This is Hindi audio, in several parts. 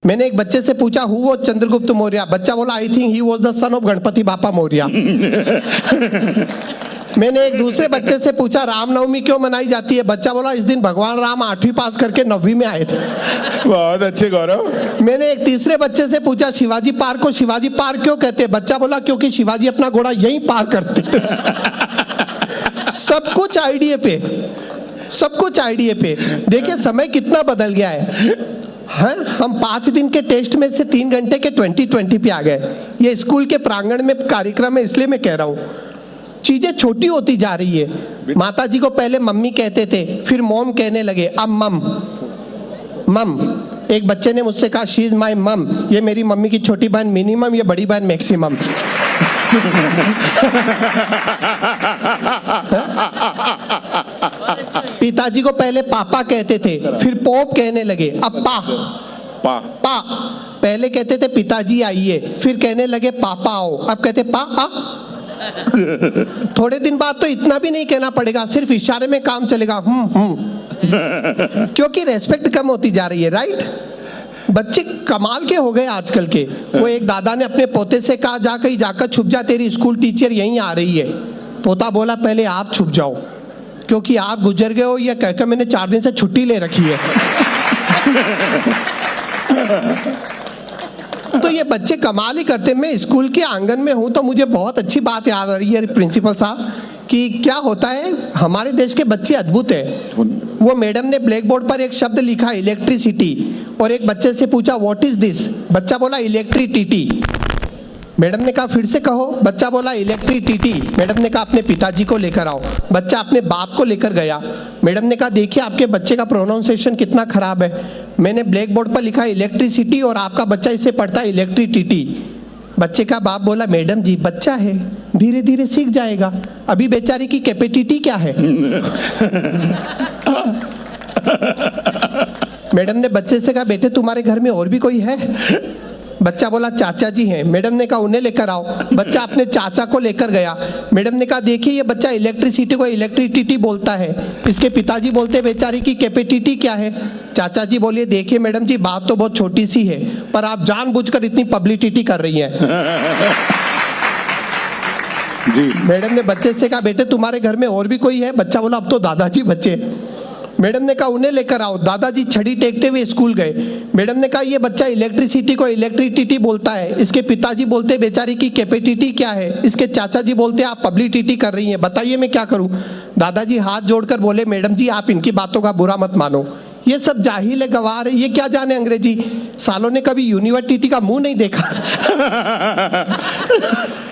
मैंने एक बच्चे से पूछा हु वाज चंद्रगुप्त मौर्य, बच्चा बोला I think he was the son of Ganpati बापा मौर्य। मैंने एक दूसरे बच्चे से पूछा रामनवमी क्यों मनाई जाती है, बच्चा बोला इस दिन भगवान राम 8वीं पास करके 9वीं में आए थे। बहुत अच्छे गौरव। मैंने एक तीसरे बच्चे से पूछा शिवाजी पार्क को शिवाजी पार्क क्यों कहते हैं, बच्चा बोला क्योंकि शिवाजी अपना घोड़ा यहीं पार करते। सब कुछ आईडिया पे, सब कुछ आईडिया पे। देखिए समय कितना बदल गया है। हाँ, हम 5 दिन के टेस्ट में से 3 घंटे के 2020 पे आ गए। ये स्कूल के प्रांगण में कार्यक्रम है, इसलिए मैं कह रहा हूँ चीजें छोटी होती जा रही है। माता जी को पहले मम्मी कहते थे, फिर मॉम कहने लगे, अब मम। एक बच्चे ने मुझसे कहा शी इज माई मम, ये मेरी मम्मी की छोटी बहन मिनिमम, ये बड़ी बहन मैक्सिमम। पिताजी को पहले पापा कहते थे, फिर पोप कहने लगे, अब पा। पहले कहते थे पिताजी आइए, फिर कहने लगे पापा आओ, अब कहते पा आ। थोड़े दिन बाद तो इतना भी नहीं कहना पड़ेगा, सिर्फ इशारे में काम चलेगा। क्योंकि रेस्पेक्ट कम होती जा रही है, राइट। बच्चे कमाल के हो गए आजकल के। वो एक दादा ने अपने पोते से कहा जाकर छुप जा, तेरी स्कूल टीचर यहीं आ रही है। पोता बोला पहले आप छुप जाओ, क्योंकि आप गुजर गए हो, यह कहकर मैंने 4 दिन से छुट्टी ले रखी है। तो ये बच्चे कमाल ही करते। मैं स्कूल के आंगन में हूं तो मुझे बहुत अच्छी बात याद आ रही है प्रिंसिपल साहब कि क्या होता है, हमारे देश के बच्चे अद्भुत है। वो मैडम ने ब्लैक बोर्ड पर एक शब्द लिखा इलेक्ट्रिसिटी, और एक बच्चे से पूछा व्हाट इज दिस, बच्चा बोला इलेक्ट्रिसिटी। मैडम ने कहा फिर से कहो, बच्चा बोला इलेक्ट्रिसिटी। मैडम ने कहा अपने पिताजी को लेकर आओ, बच्चा अपने बाप को लेकर गया। मैडम ने कहा देखिए आपके बच्चे का प्रोनाउंसिएशन कितना खराब है, मैंने ब्लैक बोर्ड पर लिखा इलेक्ट्रिसिटी और आपका बच्चा इसे पढ़ता है इलेक्ट्रिसिटी। बच्चे का बाप बोला मैडम जी बच्चा है, धीरे धीरे सीख जाएगा, अभी बेचारी की कैपेसिटी क्या है। मैडम ने बच्चे से कहा बेटे तुम्हारे घर में और भी कोई है, बच्चा बोला चाचा जी हैं। मैडम ने कहा उन्हें लेकर आओ, बच्चा अपने चाचा को लेकर गया। मैडम ने कहा देखिए ये बच्चा इलेक्ट्रिसिटी को इलेक्ट्रिसिटी बोलता है, इसके पिताजी बोलते बेचारी की कैपेसिटी क्या है। चाचा जी बोलिए देखिए मैडम जी बात तो बहुत छोटी सी है, पर आप जानबूझकर इतनी पब्लिसिटी कर रही हैं। जी। मैडम ने बच्चे से कहा बेटे तुम्हारे घर में और भी कोई है, बच्चा बोला अब तो दादाजी बच्चे। मैडम ने कहा उन्हें लेकर आओ, दादाजी छड़ी टेकते हुए स्कूल गए। मैडम ने कहा ये बच्चा इलेक्ट्रिसिटी को इलेक्ट्रिसिटी बोलता है, इसके पिताजी बोलते बेचारी की कैपेसिटी क्या है, इसके चाचा जी बोलते आप पब्लिसिटी कर रही हैं, बताइए मैं क्या करूं। दादाजी हाथ जोड़कर बोले मैडम जी आप इनकी बातों का बुरा मत मानो, ये सब जाहिल है गवार है, ये क्या जाने अंग्रेजी, सालों ने कभी यूनिवर्सिटी का मुंह नहीं देखा।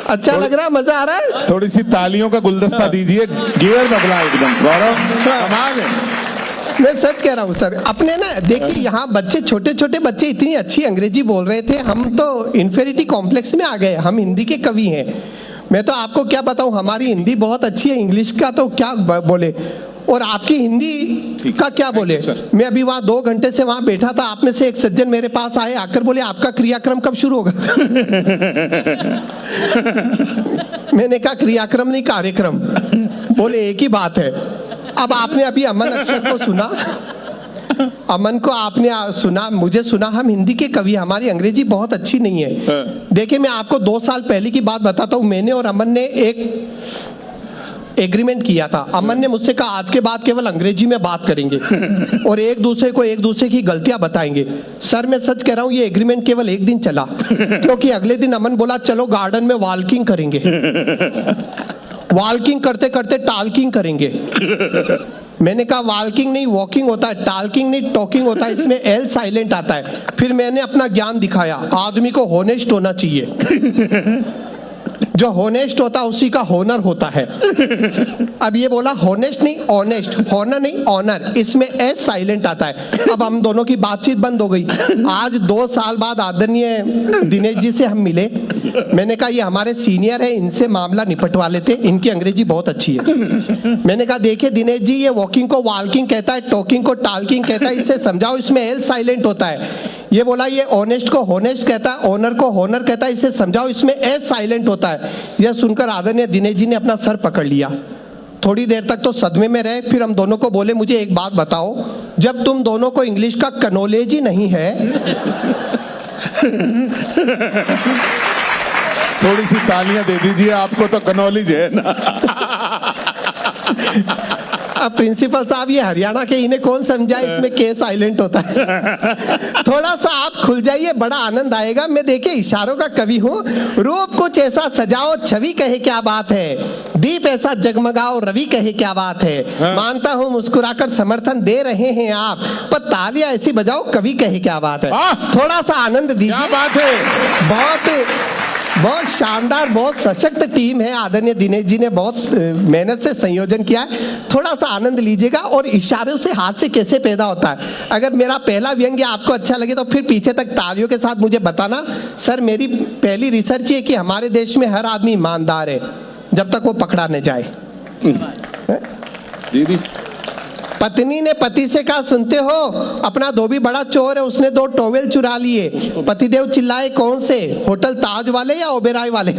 अच्छा लग रहा है, मजा आ रहा है। थोड़ी सी तालियों का गुलदस्ता दीजिए, गियर बदला एकदम। गौरव कमाल है। मैं सच कह रहा हूँ सर, अपने ना देखिए यहाँ बच्चे छोटे छोटे बच्चे इतनी अच्छी अंग्रेजी बोल रहे थे, हम तो इन्फेरिटी कॉम्प्लेक्स में आ गए। हम हिंदी के कवि हैं, मैं तो आपको क्या बताऊँ, हमारी हिंदी बहुत अच्छी है, इंग्लिश का तो क्या बोले, और आपकी हिंदी का क्या बोले। मैं अभी वहाँ 2 घंटे से वहाँ बैठा था, आप में से एक सज्जन मेरे पास आए, आकर बोले आपका क्रियाक्रम कब शुरू होगा। मैंने कहा क्रियाक्रम नहीं कार्यक्रम, बोले एक ही बात है। अब आपने अभी अमन अक्षर को सुना, अमन को आपने सुना, मुझे सुना, हम हिंदी के कवि, हमारी अंग्रेजी बहुत अच्छी नहीं है। देखिए मैं आपको 2 साल पहले की बात बताता हूँ, मैंने और अमन ने एक एग्रीमेंट किया था। अमन ने मुझसे कहा आज के बाद केवल अंग्रेजी में बात करेंगे और एक दूसरे की गलतियां बताएंगे। सर मैं सच कह रहा हूँ ये एग्रीमेंट केवल 1 दिन चला, क्योंकि अगले दिन अमन बोला चलो गार्डन में वॉकिंग करेंगे। वॉकिंग करते करते टाल्किंग करेंगे। मैंने कहा वॉकिंग नहीं वॉकिंग होता है, टाल्किंग नहीं टॉकिंग होता है, इसमें एल साइलेंट आता है। फिर मैंने अपना ज्ञान दिखाया, आदमी को होनेस्ट होना चाहिए, जो होनेस्ट होता है उसी का होनर होता है। अब ये बोला होनेस्ट नहीं ऑनेस्ट, होनर नहीं ऑनर, इसमें एस साइलेंट आता है। अब हम दोनों की बातचीत बंद हो गई। आज 2 साल बाद आदरणीय दिनेश जी से हम मिले, मैंने कहा ये हमारे सीनियर है, इनसे मामला निपटवा लेते, इनकी अंग्रेजी बहुत अच्छी है। मैंने कहा देखिए दिनेश जी ये वॉकिंग को वॉकिंग कहता है, टॉकिंग को टाल्किंग कहता है, इससे समझाओ इसमें एल साइलेंट होता है। ये बोला ये ऑनेस्ट को होनेस्ट कहता है, ऑनर को होनर कहता है, इसे समझाओ इसमें एस साइलेंट होता है। यह सुनकर आदरणीय दिनेश जी ने अपना सर पकड़ लिया। थोड़ी देर तक तो सदमे में रहे, फिर हम दोनों को बोले मुझे एक बात बताओ, जब तुम दोनों को इंग्लिश का कनोलेज ही नहीं है, थोड़ी सी तालियां दे दीजिए, आपको तो कनौलेज है ना। अब प्रिंसिपल साहब ये हरियाणा के, इन्हें कौन समझाए इसमें के साइलेंट होता है। थोड़ा सा आप खुल जाइए, बड़ा आनंद आएगा। मैं देखिए इशारों का कवि हूँ। रूप कुछ ऐसा सजाओ छवि कहे क्या बात है, दीप ऐसा जगमगाओ रवि कहे क्या बात है। मानता हूँ मुस्कुराकर समर्थन दे रहे हैं आप, पर तालियां ऐसी बजाओ कवि कहे क्या बात है। थोड़ा सा आनंद दीजिए। क्या बात है। बहुत शानदार, बहुत सशक्त टीम है। आदरणीय दिनेश जी ने बहुत मेहनत से संयोजन किया है। थोड़ा सा आनंद लीजिएगा। और इशारों से हास्य कैसे पैदा होता है, अगर मेरा पहला व्यंग्य आपको अच्छा लगे तो फिर पीछे तक तालियों के साथ मुझे बताना। सर मेरी पहली रिसर्च ये कि हमारे देश में हर आदमी ईमानदार है जब तक वो पकड़ा न जाए। दीदी पत्नी ने पति से कहा, सुनते हो अपना धोबी बड़ा चोर है, उसने 2 टॉवेल चुरा लिए। पतिदेव चिल्लाए, कौन से, होटल ताज वाले या ओबेराय वाले।